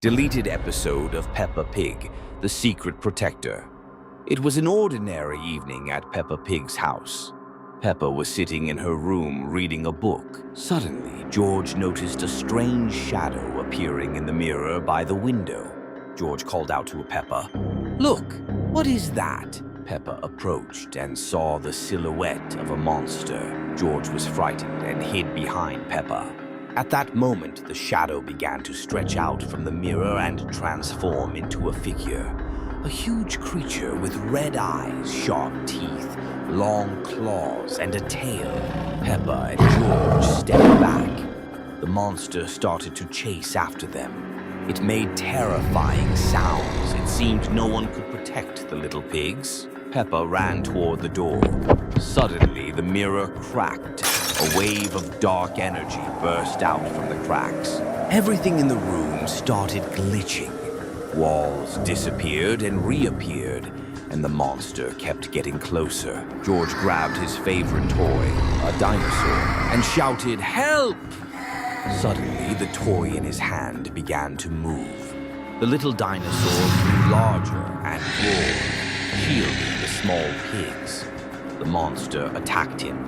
Deleted episode of Peppa Pig, The Secret Protector. It was an ordinary evening at Peppa Pig's house. Peppa was sitting in her room reading a book. Suddenly, George noticed a strange shadow appearing in the mirror by the window. George called out to Peppa, "Look, what is that?" Peppa approached and saw the silhouette of a monster. George was frightened and hid behind Peppa. At that moment, the shadow began to stretch out from the mirror and transform into a figure. A huge creature with red eyes, sharp teeth, long claws, and a tail. Peppa and George stepped back. The monster started to chase after them. It made terrifying sounds. It seemed no one could protect the little pigs. Peppa ran toward the door. Suddenly, the mirror cracked. A wave of dark energy burst out from the cracks. Everything in the room started glitching. Walls disappeared and reappeared, and the monster kept getting closer. George grabbed his favorite toy, a dinosaur, and shouted, "Help!" Suddenly, the toy in his hand began to move. The little dinosaur grew larger and roared, shielding the small pigs. The monster attacked him.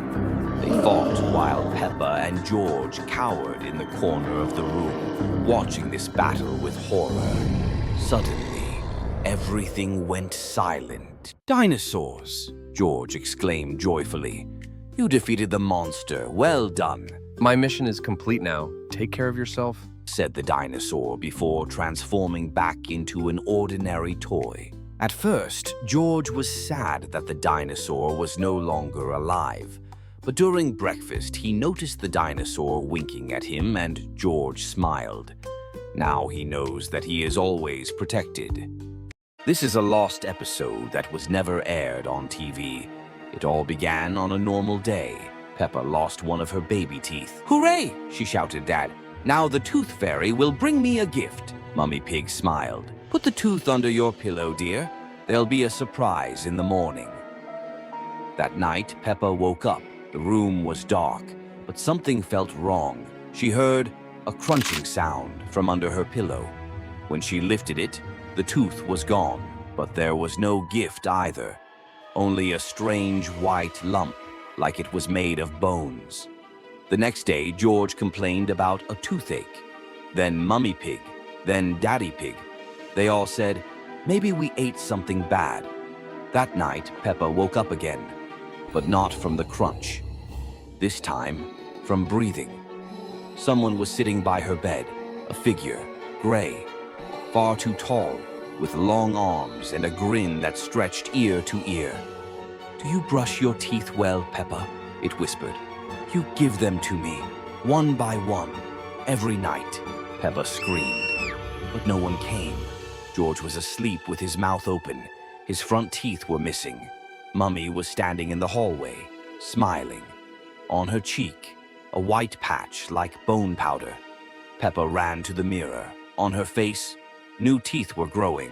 They fought while Peppa and George cowered in the corner of the room, watching this battle with horror. Suddenly, everything went silent. "Dinosaurs!" George exclaimed joyfully. "You defeated the monster. Well done." My mission is complete now. Take care of yourself, said the dinosaur before transforming back into an ordinary toy. At first, George was sad that the dinosaur was no longer alive. But during breakfast, he noticed the dinosaur winking at him, and George smiled. Now he knows that he is always protected. This is a lost episode that was never aired on TV. It all began on a normal day. Peppa lost one of her baby teeth. "Hooray!" she shouted, "Dad. Now the tooth fairy will bring me a gift." Mummy Pig smiled. "Put the tooth under your pillow, dear. There'll be a surprise in the morning." That night, Peppa woke up. The room was dark, but something felt wrong. She heard a crunching sound from under her pillow. When she lifted it, the tooth was gone, but there was no gift either. Only a strange white lump, like it was made of bones. The next day, George complained about a toothache. Then Mummy Pig, then Daddy Pig. They all said, "Maybe we ate something bad." That night, Peppa woke up again, but not from the crunch. This time, from breathing. Someone was sitting by her bed, a figure, gray, far too tall, with long arms and a grin that stretched ear to ear. "Do you brush your teeth well, Peppa?" it whispered. "You give them to me, one by one, every night." Peppa screamed, but no one came. George was asleep with his mouth open. His front teeth were missing. Mummy was standing in the hallway, smiling. On her cheek, a white patch like bone powder. Peppa ran to the mirror. On her face, new teeth were growing,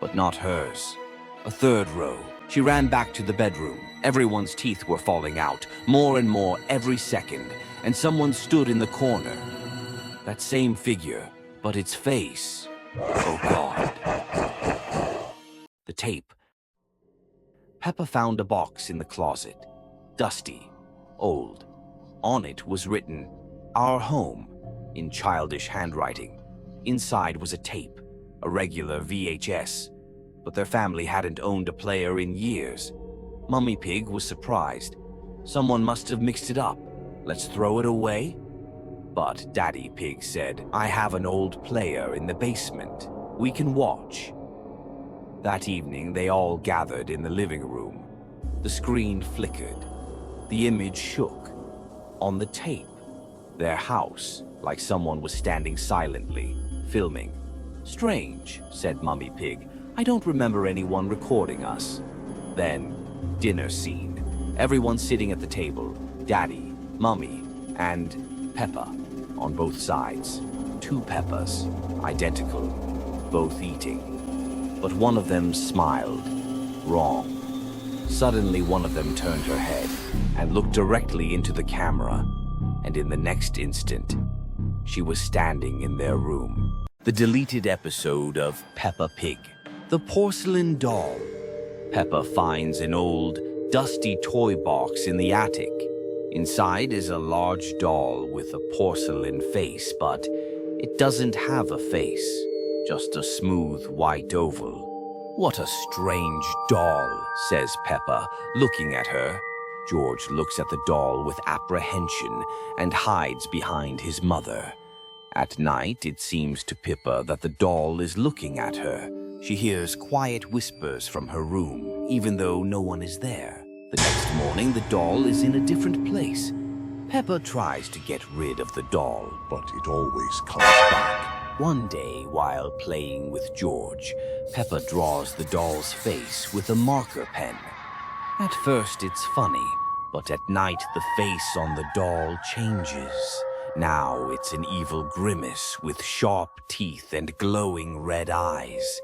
but not hers. A third row. She ran back to the bedroom. Everyone's teeth were falling out, more and more every second, and someone stood in the corner. That same figure, but its face. Oh God. The tape. Peppa found a box in the closet, dusty, old. On it was written, "Our Home," in childish handwriting. Inside was a tape, a regular VHS, but their family hadn't owned a player in years. Mummy Pig was surprised. Someone must have mixed it up. "Let's throw it away?" But Daddy Pig said, "I have an old player in the basement. We can watch." That evening, they all gathered in the living room. The screen flickered. The image shook. On the tape, their house, like someone was standing silently, filming. "Strange," said Mummy Pig. "I don't remember anyone recording us." Then, dinner scene. Everyone sitting at the table. Daddy, Mummy, and Peppa on both sides. Two Peppas, identical, both eating. But one of them smiled. Wrong. Suddenly, one of them turned her head and looked directly into the camera, and in the next instant, she was standing in their room. the deleted episode of Peppa Pig, the Porcelain Doll. Peppa finds an old, dusty toy box in the attic. Inside is a large doll with a porcelain face, but it doesn't have a face, just a smooth white oval. "What a strange doll," says Peppa, looking at her. George looks at the doll with apprehension and hides behind his mother. At night, it seems to Peppa that the doll is looking at her. She hears quiet whispers from her room, even though no one is there. The next morning, the doll is in a different place. Peppa tries to get rid of the doll, but it always comes back. One day, while playing with George, Peppa draws the doll's face with a marker pen. At first, it's funny, but at night, the face on the doll changes. Now it's an evil grimace with sharp teeth and glowing red eyes.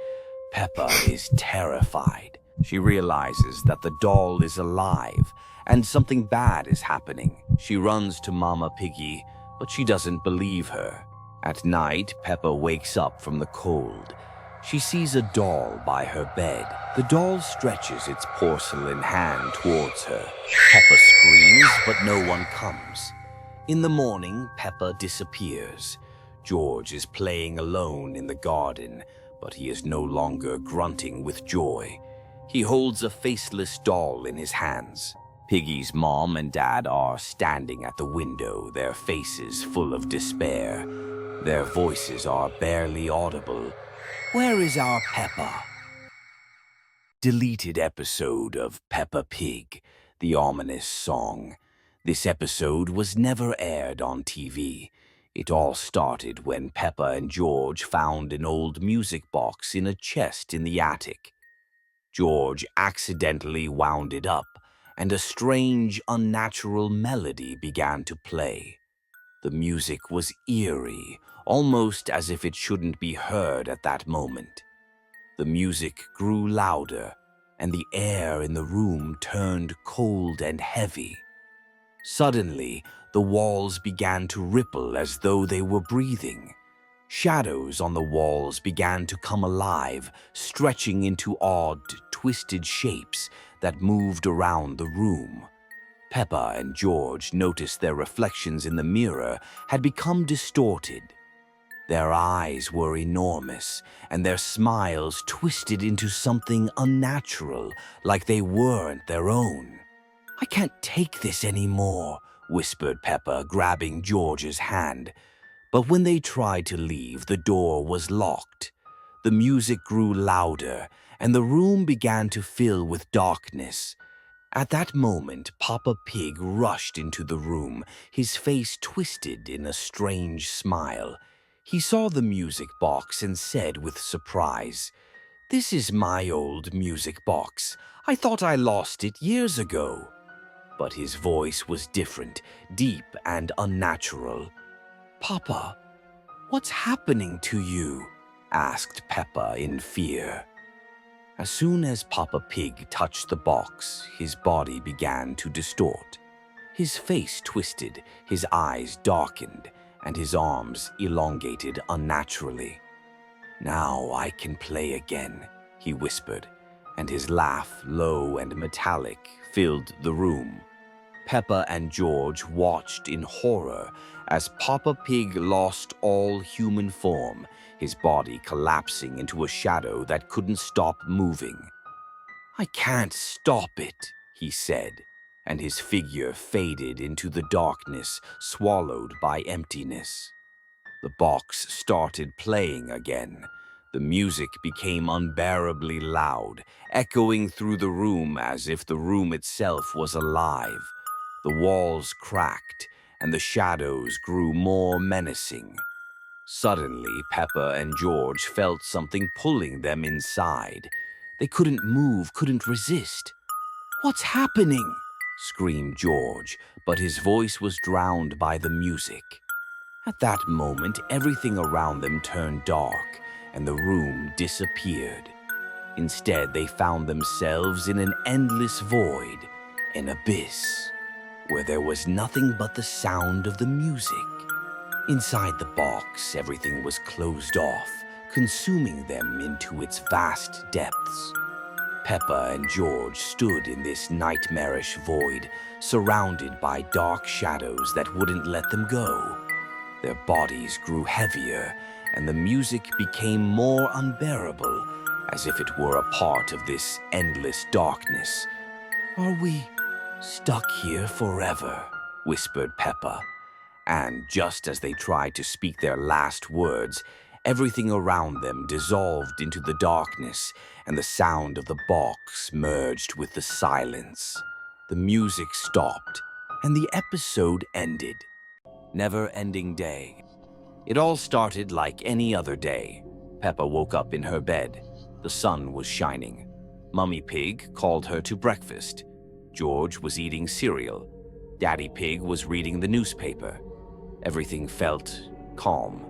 Peppa is terrified. She realizes that the doll is alive and something bad is happening. She runs to Mama Piggy, but she doesn't believe her. At night, Peppa wakes up from the cold. She sees a doll by her bed. The doll stretches its porcelain hand towards her. Peppa screams, but no one comes. In the morning, Peppa disappears. George is playing alone in the garden, but he is no longer grunting with joy. He holds a faceless doll in his hands. Piggy's mom and dad are standing at the window, their faces full of despair. Their voices are barely audible. "Where is our Peppa?" Deleted episode of Peppa Pig, the ominous song. This episode was never aired on TV. It all started when Peppa and George found an old music box in a chest in the attic. George accidentally wound it up, and a strange, unnatural melody began to play. The music was eerie, almost as if it shouldn't be heard at that moment. The music grew louder, and the air in the room turned cold and heavy. Suddenly, the walls began to ripple as though they were breathing. Shadows on the walls began to come alive, stretching into odd, twisted shapes that moved around the room. Peppa and George noticed their reflections in the mirror had become distorted. Their eyes were enormous, and their smiles twisted into something unnatural, like they weren't their own. "I can't take this anymore," whispered Peppa, grabbing George's hand. But when they tried to leave, the door was locked. The music grew louder, and the room began to fill with darkness. At that moment, Papa Pig rushed into the room, his face twisted in a strange smile. He saw the music box and said with surprise, "This is my old music box. I thought I lost it years ago." But his voice was different, deep and unnatural. "Papa, what's happening to you?" asked Peppa in fear. As soon as Papa Pig touched the box, his body began to distort. His face twisted, his eyes darkened, and his arms elongated unnaturally. "Now I can play again," he whispered, and his laugh, low and metallic, filled the room. Peppa and George watched in horror as Papa Pig lost all human form, his body collapsing into a shadow that couldn't stop moving. "I can't stop it," he said, and his figure faded into the darkness, swallowed by emptiness. The box started playing again. The music became unbearably loud, echoing through the room as if the room itself was alive. The walls cracked, and the shadows grew more menacing. Suddenly, Peppa and George felt something pulling them inside. They couldn't move, couldn't resist. "What's happening?" screamed George, but his voice was drowned by the music. At that moment, everything around them turned dark, and the room disappeared. Instead, they found themselves in an endless void, an abyss, where there was nothing but the sound of the music. Inside the box, everything was closed off, consuming them into its vast depths. Peppa and George stood in this nightmarish void, surrounded by dark shadows that wouldn't let them go. Their bodies grew heavier, and the music became more unbearable, as if it were a part of this endless darkness. "Are we stuck here forever?" whispered Peppa. And just as they tried to speak their last words, everything around them dissolved into the darkness, and the sound of the box merged with the silence. The music stopped, and the episode ended. Never-ending day. It all started like any other day. Peppa woke up in her bed. The sun was shining. Mummy Pig called her to breakfast. George was eating cereal. Daddy Pig was reading the newspaper. Everything felt calm.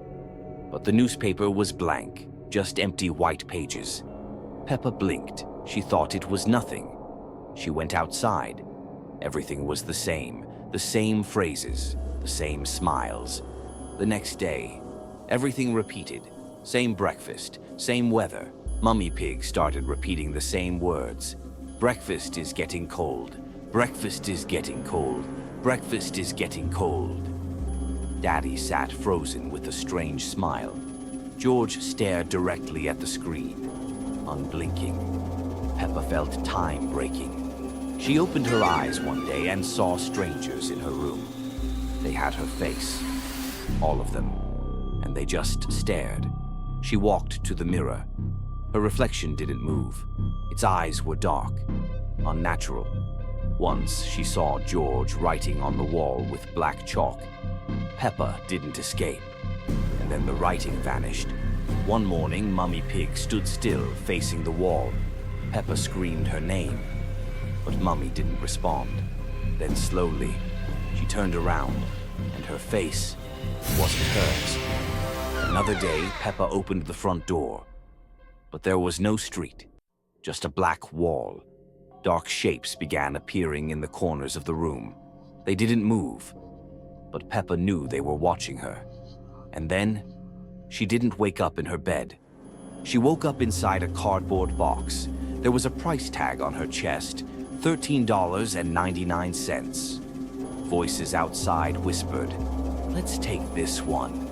But the newspaper was blank, just empty white pages. Peppa blinked. She thought it was nothing. She went outside. Everything was the same phrases, the same smiles. The next day, everything repeated. Same breakfast, same weather. Mummy Pig started repeating the same words. Breakfast is getting cold. Breakfast is getting cold. Breakfast is getting cold. Daddy sat frozen with a strange smile. George stared directly at the screen, unblinking. Peppa felt time breaking. She opened her eyes one day and saw strangers in her room. They had her face, all of them, and they just stared. She walked to the mirror. Her reflection didn't move. Its eyes were dark, unnatural. Once she saw George writing on the wall with black chalk. Peppa didn't escape, and then the writing vanished. One morning, Mummy Pig stood still, facing the wall. Peppa screamed her name, but Mummy didn't respond. Then slowly, she turned around, and her face wasn't hers. Another day, Peppa opened the front door, but there was no street, just a black wall. Dark shapes began appearing in the corners of the room. They didn't move, but Peppa knew they were watching her. And then, she didn't wake up in her bed. She woke up inside a cardboard box. There was a price tag on her chest, $13.99. Voices outside whispered, "Let's take this one.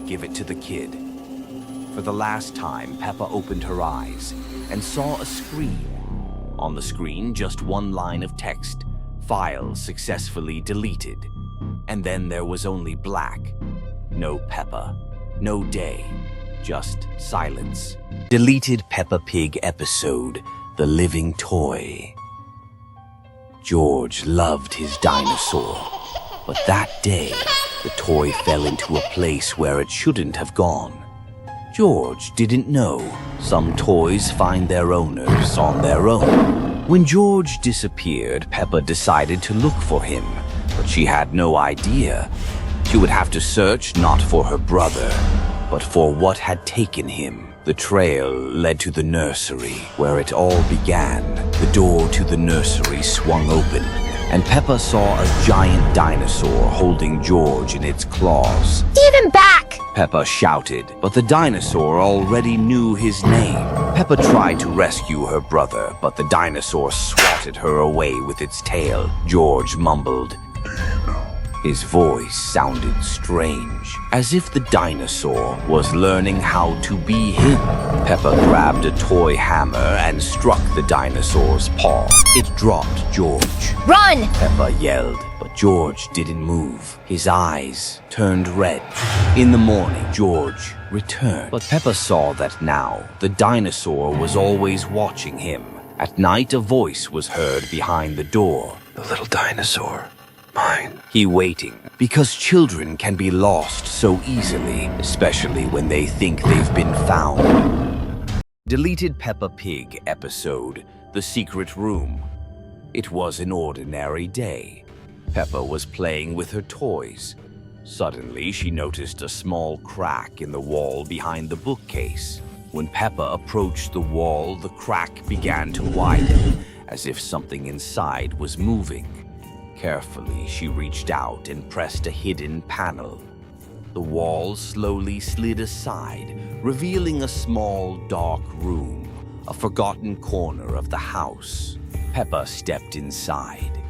Give it to the kid." For the last time, Peppa opened her eyes and saw a screen. On the screen, just one line of text, "File successfully deleted." And then there was only black. No Peppa, no day, just silence. Deleted Peppa Pig episode, The Living Toy. George loved his dinosaur, but that day, the toy fell into a place where it shouldn't have gone. George didn't know. Some toys find their owners on their own. When George disappeared, Peppa decided to look for him, but she had no idea. She would have to search not for her brother, but for what had taken him. The trail led to the nursery, where it all began. The door to the nursery swung open, and Peppa saw a giant dinosaur holding George in its claws. Give him back! Peppa shouted, but the dinosaur already knew his name. Peppa tried to rescue her brother, but the dinosaur swatted her away with its tail. George mumbled. His voice sounded strange, as if the dinosaur was learning how to be him. Peppa grabbed a toy hammer and struck the dinosaur's paw. It dropped George. Run! Peppa yelled, but George didn't move. His eyes turned red. In the morning, George returned, but Peppa saw that now the dinosaur was always watching him. At night, a voice was heard behind the door. The little dinosaur. Mine. He waiting, because children can be lost so easily, especially when they think they've been found. Deleted Peppa Pig episode, The Secret Room. It was an ordinary day. Peppa was playing with her toys. Suddenly, she noticed a small crack in the wall behind the bookcase. When Peppa approached the wall, the crack began to widen, as if something inside was moving. Carefully, she reached out and pressed a hidden panel. The wall slowly slid aside, revealing a small, dark room, a forgotten corner of the house. Peppa stepped inside.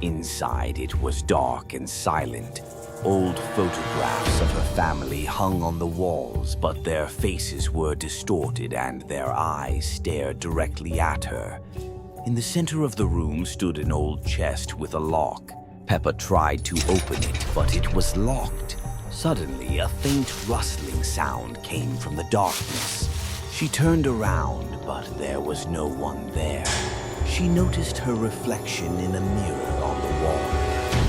Inside, it was dark and silent. Old photographs of her family hung on the walls, but their faces were distorted and their eyes stared directly at her. In the center of the room stood an old chest with a lock. Peppa tried to open it, but it was locked. Suddenly, a faint rustling sound came from the darkness. She turned around, but there was no one there. She noticed her reflection in a mirror on the wall.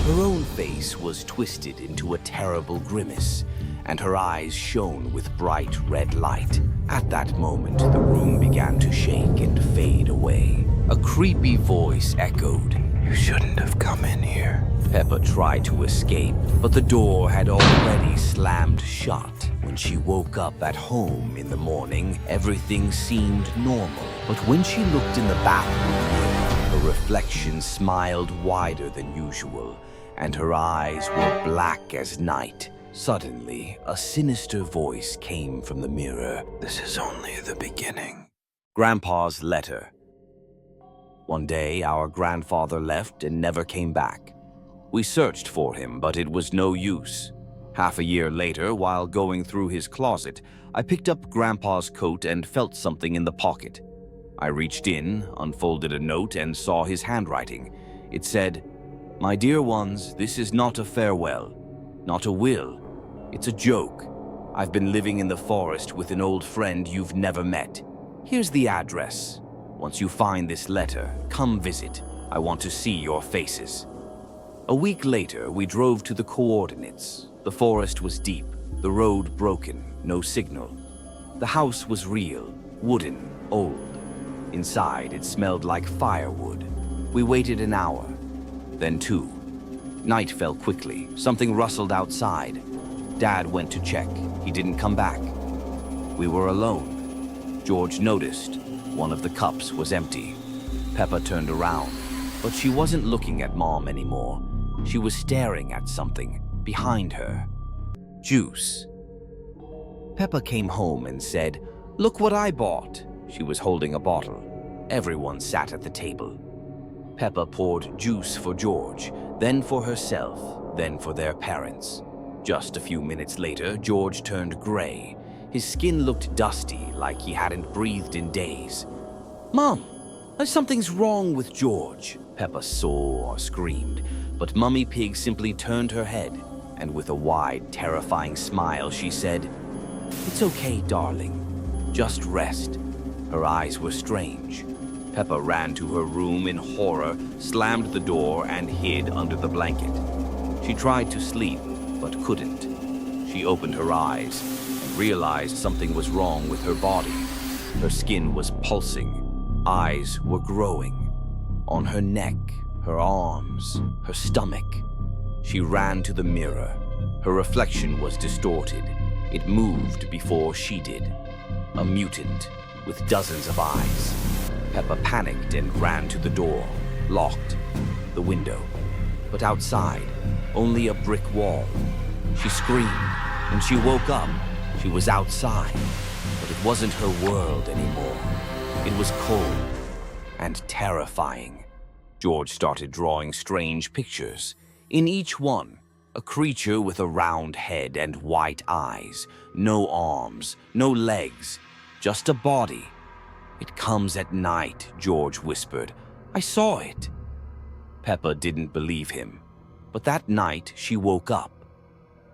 Her own face was twisted into a terrible grimace, and her eyes shone with bright red light. At that moment, the room began to shake and fade away. A creepy voice echoed, You shouldn't have come in here. Peppa tried to escape, but the door had already slammed shut. When she woke up at home in the morning, everything seemed normal. But when she looked in the bathroom mirror, her reflection smiled wider than usual, and her eyes were black as night. Suddenly, a sinister voice came from the mirror. This is only the beginning. Grandpa's letter. One day, our grandfather left and never came back. We searched for him, but it was no use. Half a year later, while going through his closet, I picked up Grandpa's coat and felt something in the pocket. I reached in, unfolded a note, and saw his handwriting. It said, My dear ones, this is not a farewell, not a will. It's a joke. I've been living in the forest with an old friend you've never met. Here's the address. Once you find this letter, come visit. I want to see your faces. A week later, we drove to the coordinates. The forest was deep, the road broken, no signal. The house was real, wooden, old. Inside, it smelled like firewood. We waited an hour, then 2. Night fell quickly. Something rustled outside. Dad went to check. He didn't come back. We were alone. George noticed. One of the cups was empty. Peppa turned around, but she wasn't looking at Mom anymore. She was staring at something behind her. Juice. Peppa came home and said, Look what I bought. She was holding a bottle. Everyone sat at the table. Peppa poured juice for George, then for herself, then for their parents. Just a few minutes later, George turned gray. His skin looked dusty, like he hadn't breathed in days. Mom, something's wrong with George, Peppa saw or screamed, but Mummy Pig simply turned her head, and with a wide, terrifying smile, she said, It's okay, darling. Just rest. Her eyes were strange. Peppa ran to her room in horror, slammed the door, and hid under the blanket. She tried to sleep, but couldn't. She opened her eyes and realized something was wrong with her body. Her skin was pulsing. Eyes were growing. On her neck, her arms, her stomach. She ran to the mirror. Her reflection was distorted. It moved before she did. A mutant with dozens of eyes. Peppa panicked and ran to the door, locked the window. But outside, only a brick wall. She screamed. When she woke up, she was outside. But it wasn't her world anymore. It was cold and terrifying. George started drawing strange pictures. In each one, a creature with a round head and white eyes. No arms, no legs, just a body. It comes at night, George whispered. I saw it. Peppa didn't believe him. But that night, she woke up.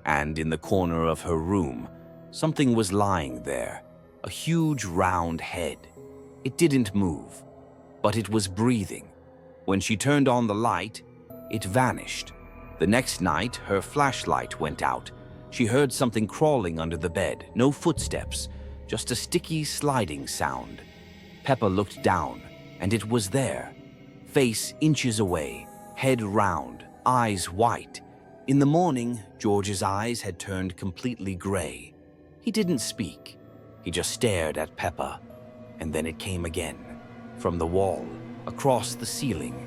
And in the corner of her room, something was lying there. A huge round head. It didn't move, but it was breathing. When she turned on the light, it vanished. The next night, her flashlight went out. She heard something crawling under the bed. No footsteps, just a sticky sliding sound. Peppa looked down, and it was there. Face inches away, head round, eyes white. In the morning, George's eyes had turned completely gray. He didn't speak. He just stared at Peppa. And then it came again. From the wall, across the ceiling.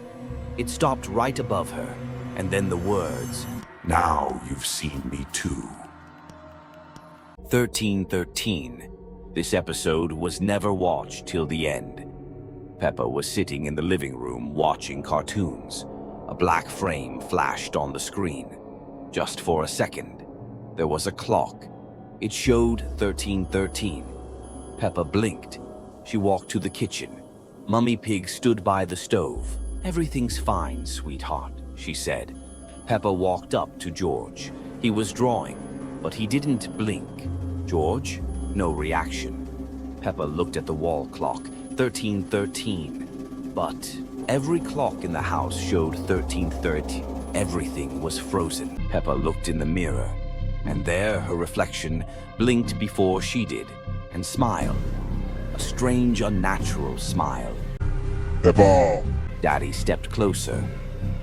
It stopped right above her, and then the words, Now you've seen me too. 1313. This episode was never watched till the end. Peppa was sitting in the living room watching cartoons. A black frame flashed on the screen. Just for a second, there was a clock. It showed 1313. Peppa blinked. She walked to the kitchen. Mummy Pig stood by the stove. "Everything's fine, sweetheart," she said. Peppa walked up to George. He was drawing, but he didn't blink. "George?" No reaction. Peppa looked at the wall clock, 1313. But every clock in the house showed 1330. Everything was frozen. Peppa looked in the mirror, and there her reflection blinked before she did, and smiled. A strange, unnatural smile. Peppa! Daddy stepped closer,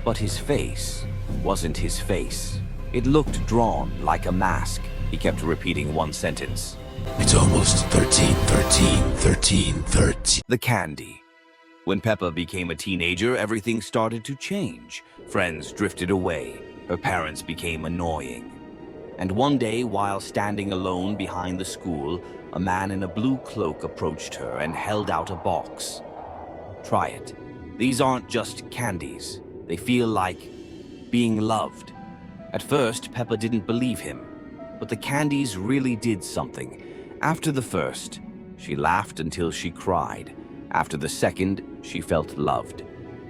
but his face wasn't his face. It looked drawn like a mask. He kept repeating one sentence. It's almost 1313, 1313. The candy. When Peppa became a teenager, everything started to change. Friends drifted away. Her parents became annoying. And one day, while standing alone behind the school, a man in a blue cloak approached her and held out a box. "Try it. These aren't just candies. They feel like being loved." At first, Peppa didn't believe him, but the candies really did something. After the first, she laughed until she cried. After the second, she felt loved.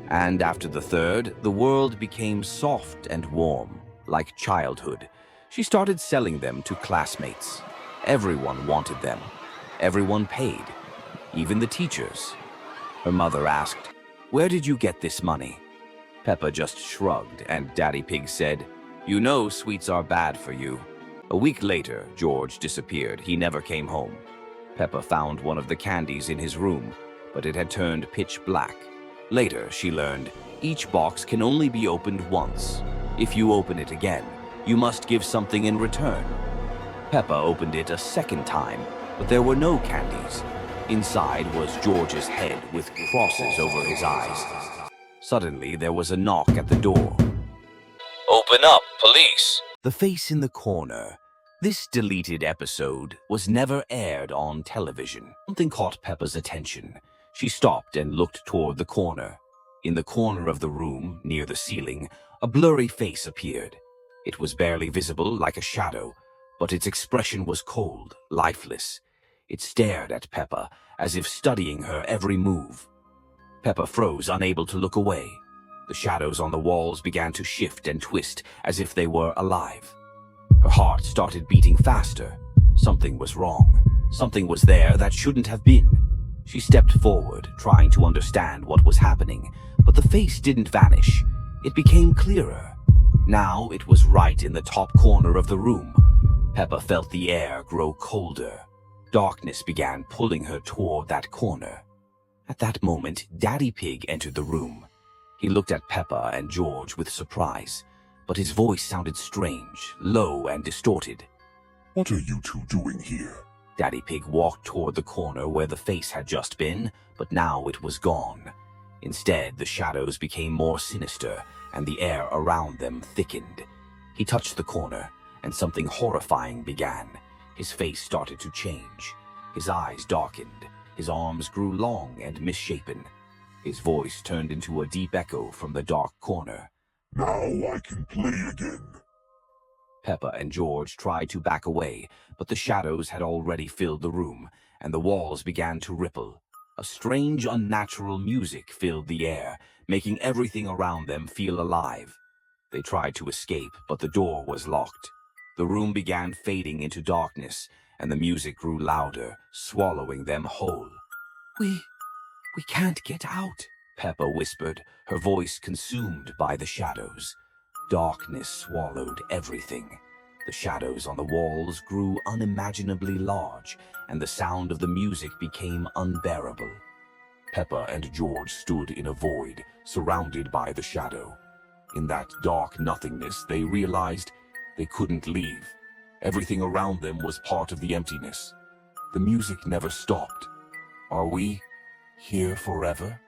And after the third, the world became soft and warm, like childhood. She started selling them to classmates. Everyone wanted them. Everyone paid, even the teachers. Her mother asked, "Where did you get this money?" Peppa just shrugged, and Daddy Pig said, "You know sweets are bad for you." A week later, George disappeared. He never came home. Peppa found one of the candies in his room, but it had turned pitch black. Later, she learned each box can only be opened once. If you open it again, you must give something in return. Peppa opened it a second time, but there were no candies. Inside was George's head with crosses over his eyes. Suddenly, there was a knock at the door. "Open up, police!" The face in the corner. This deleted episode was never aired on television. Something caught Peppa's attention. She stopped and looked toward the corner. In the corner of the room, near the ceiling, a blurry face appeared. It was barely visible, like a shadow, but its expression was cold, lifeless. It stared at Peppa, as if studying her every move. Peppa froze, unable to look away. The shadows on the walls began to shift and twist, as if they were alive. Her heart started beating faster. Something was wrong. Something was there that shouldn't have been. She stepped forward, trying to understand what was happening, but the face didn't vanish. It became clearer. Now it was right in the top corner of the room. Peppa felt the air grow colder. Darkness began pulling her toward that corner. At that moment, Daddy Pig entered the room. He looked at Peppa and George with surprise, but his voice sounded strange, low and distorted. What are you two doing here? Daddy Pig walked toward the corner where the face had just been, but now it was gone. Instead, the shadows became more sinister, and the air around them thickened. He touched the corner, and something horrifying began. His face started to change. His eyes darkened. His arms grew long and misshapen. His voice turned into a deep echo from the dark corner. Now I can play again. Peppa and George tried to back away, but the shadows had already filled the room, and the walls began to ripple. A strange, unnatural music filled the air, making everything around them feel alive. They tried to escape, but the door was locked. The room began fading into darkness, and the music grew louder, swallowing them whole. We can't get out," Peppa whispered, her voice consumed by the shadows. Darkness swallowed everything. The shadows on the walls grew unimaginably large, and the sound of the music became unbearable. Peppa and George stood in a void, surrounded by the shadow. In that dark nothingness, they realized they couldn't leave. Everything around them was part of the emptiness. The music never stopped. Are we here forever?